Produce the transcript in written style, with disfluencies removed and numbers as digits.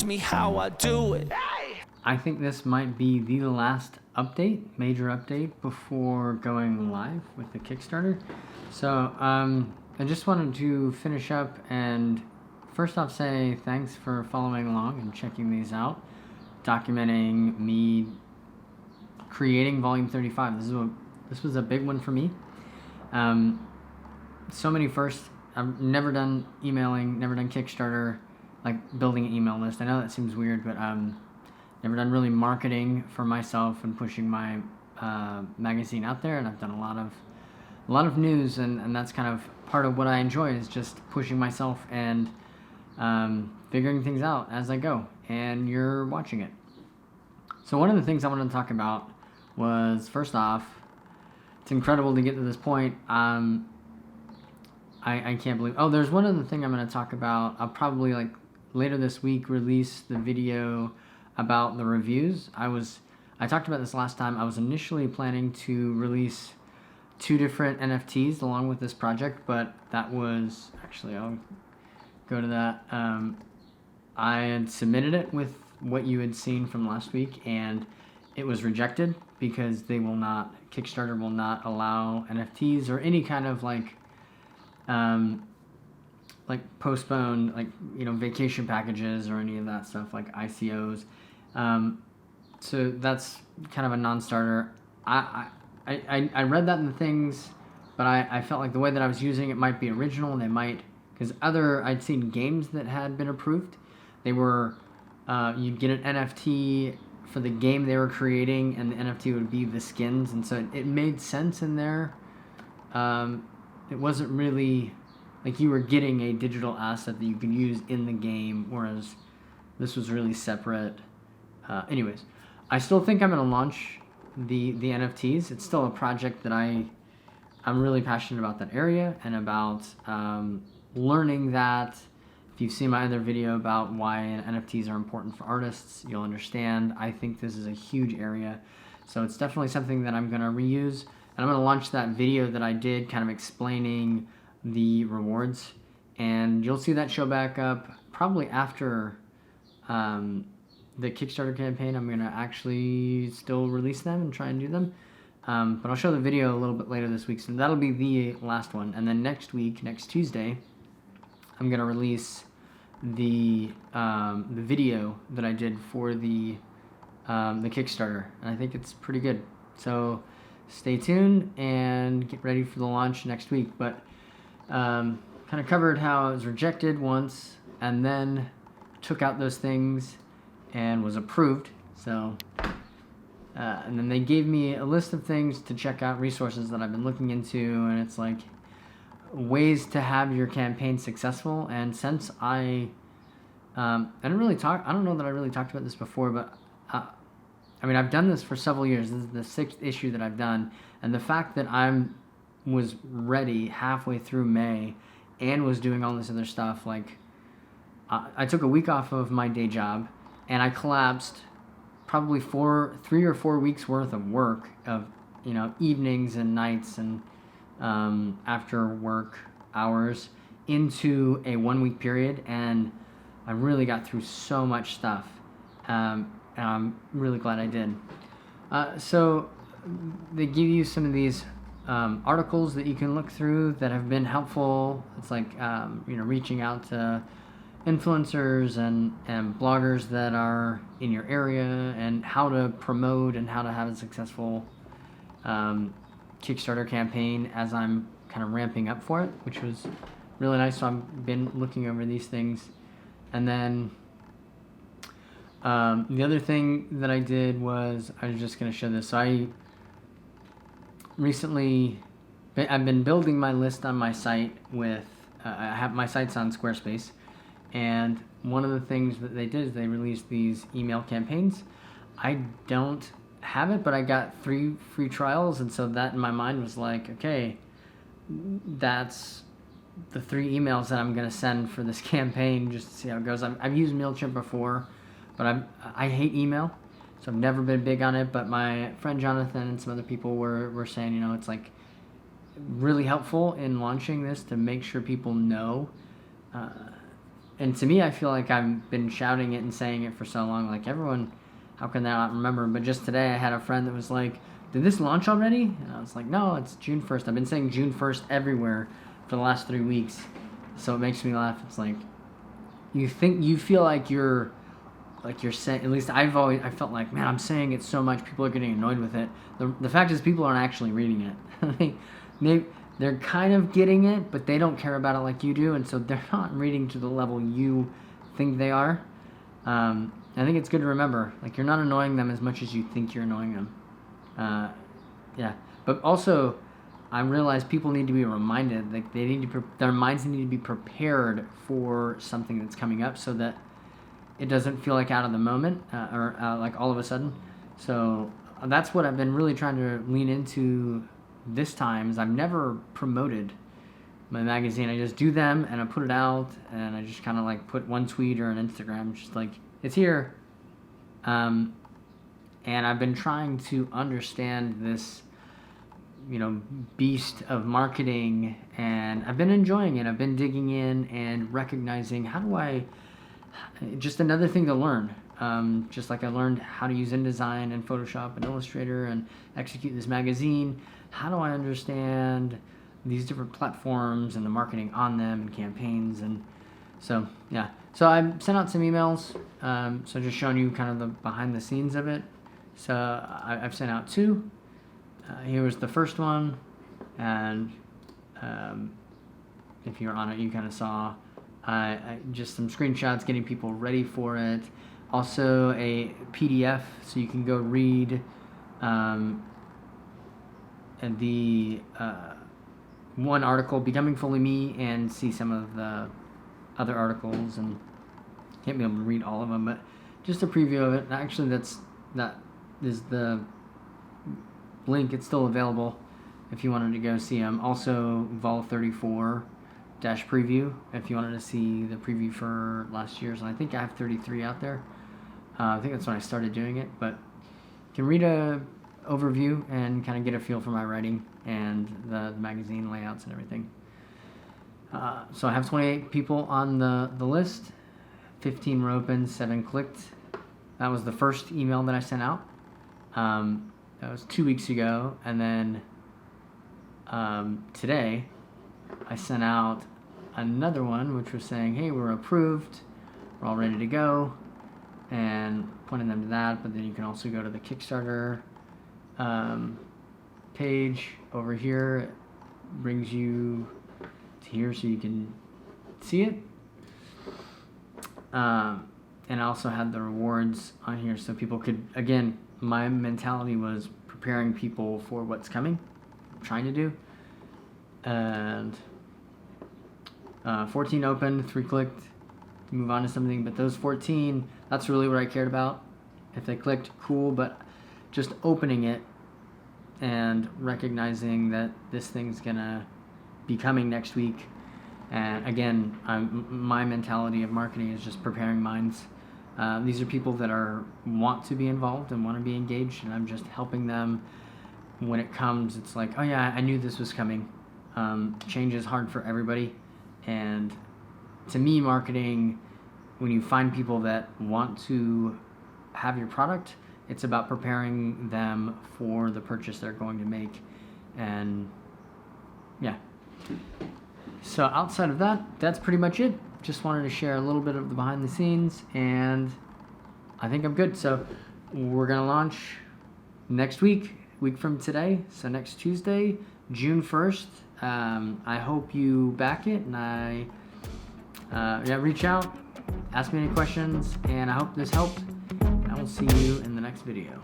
me how I do it. I think this might be the last major update before going live with the Kickstarter. So I just wanted to finish up and first off say thanks for following along and checking these out, documenting me creating Volume 35. This was a big one for me. So many firsts. I've never done emailing, never done Kickstarter, like building an email list. I know that seems weird, but never done really marketing for myself and pushing my magazine out there. And I've done a lot of news, and that's kind of part of what I enjoy is just pushing myself and figuring things out as I go. And you're watching it. So one of the things I wanted to talk about was, first off, it's incredible to get to this point. I can't believe... Oh, there's one other thing I'm going to talk about. I'll probably, later this week, release the video about the reviews. I talked about this last time. I was initially planning to release 2 different NFTs along with this project, but that was... Actually, I'll go to that. I had submitted it with what you had seen from last week, and it was rejected because Kickstarter will not allow NFTs or any kind of postponed, vacation packages or any of that stuff, like ICOs. So that's kind of a non-starter. I read that in the things, but I felt like the way that I was using it might be original, and they might, because I'd seen games that had been approved. They were, you'd get an NFT for the game they were creating, and the NFT would be the skins, and so it made sense in there. It wasn't really like you were getting a digital asset that you could use in the game, whereas this was really separate. Anyways, I still think I'm going to launch the NFTs. It's still a project that I'm really passionate about that area and about learning that. If you've seen my other video about why NFTs are important for artists, you'll understand. I think this is a huge area. So it's definitely something that I'm going to reuse. And I'm going to launch that video that I did kind of explaining the rewards. And you'll see that show back up probably after the Kickstarter campaign. I'm going to actually still release them and try and do them. But I'll show the video a little bit later this week. So that'll be the last one. And then next Tuesday, I'm going to release the video that I did for the Kickstarter. And I think it's pretty good. So stay tuned and get ready for the launch next week. But kind of covered how it was rejected once and then took out those things and was approved. So and then they gave me a list of things to check out, resources that I've been looking into, and it's like ways to have your campaign successful. And since I don't know that I really talked about this before, but I've done this for several years. This is the 6th issue that I've done, and the fact that was ready halfway through May and was doing all this other stuff, I took a week off of my day job, and I collapsed probably 3 or 4 weeks worth of work of evenings and nights and after work hours into a 1-week period, and I really got through so much stuff, and I'm really glad I did. So they give you some of these articles that you can look through that have been helpful. It's like reaching out to influencers and bloggers that are in your area, and how to promote and how to have a successful Kickstarter campaign as I'm kind of ramping up for it, which was really nice. So I've been looking over these things. And then the other thing that I did was, I was just going to show this. So I've been building my list on my site with, I have my site's on Squarespace, and one of the things that they did is they released these email campaigns. I don't have it, but I got 3 free trials, and so that in my mind was like, okay, that's the 3 emails that I'm going to send for this campaign just to see how it goes. I've used MailChimp before, but I hate email, so I've never been big on it. But my friend Jonathan and some other people were saying, it's like really helpful in launching this to make sure people know and to me, I feel like I've been shouting it and saying it for so long. Like, everyone, how can they not remember? But just today, I had a friend that was like, did this launch already? And I was like, no, it's June 1st. I've been saying June 1st everywhere for the last 3 weeks. So it makes me laugh. It's like, you feel like you're saying, at least I felt like, man, I'm saying it so much, people are getting annoyed with it. The fact is, people aren't actually reading it. They're kind of getting it, but they don't care about it like you do, and so they're not reading to the level you think they are. I think it's good to remember, like, you're not annoying them as much as you think you're annoying them. Yeah, but also, I realize people need to be reminded, like, their minds need to be prepared for something that's coming up, so that it doesn't feel like out of the moment, or like all of a sudden. So that's what I've been really trying to lean into this time, is I've never promoted my magazine. I just do them and I put it out, and I just kind of like put one tweet or an Instagram, just like, it's here. And I've been trying to understand this, beast of marketing, and I've been enjoying it. I've been digging in and recognizing, just another thing to learn. Just like I learned how to use InDesign and Photoshop and Illustrator and execute this magazine, how do I understand these different platforms and the marketing on them and campaigns? And so, yeah. So I sent out some emails, so just showing you kind of the behind the scenes of it. So I've sent out 2. Here was the first one, and if you're on it, you kind of saw just some screenshots getting people ready for it. Also a PDF, so you can go read the one article, Becoming Fully Me, and see some of the other articles, and can't be able to read all of them, but just a preview of it. Actually, that is the link. It's still available if you wanted to go see them. Also, Vol 34 preview if you wanted to see the preview for last year's, and I think I have 33 out there. I think that's when I started doing it, but you can read a overview and kind of get a feel for my writing and the magazine layouts and everything. So I have 28 people on the list. 15 were open, 7 clicked. That was the first email that I sent out. That was 2 weeks ago, and then today I sent out another one, which was saying, hey, we're approved, we're all ready to go, and pointing them to that. But then you can also go to the Kickstarter page over here. It brings you to here so you can see it. And I also had the rewards on here so people could, again, my mentality was preparing people for what's coming, trying to do. And 14 opened, 3 clicked, move on to something. But those 14, that's really what I cared about. If they clicked, cool, but just opening it and recognizing that this thing's gonna be coming next week. And again, my mentality of marketing is just preparing minds. These are people that want to be involved and want to be engaged, and I'm just helping them. When it comes, it's like, oh yeah, I knew this was coming. Change is hard for everybody, and to me, marketing, when you find people that want to have your product, it's about preparing them for the purchase they're going to make. And yeah. So outside of that, that's pretty much it. Just wanted to share a little bit of the behind the scenes, and I think I'm good. So we're going to launch next week from today. So next Tuesday, June 1st. I hope you back it, and reach out, ask me any questions, and I hope this helped. I will see you in the next video.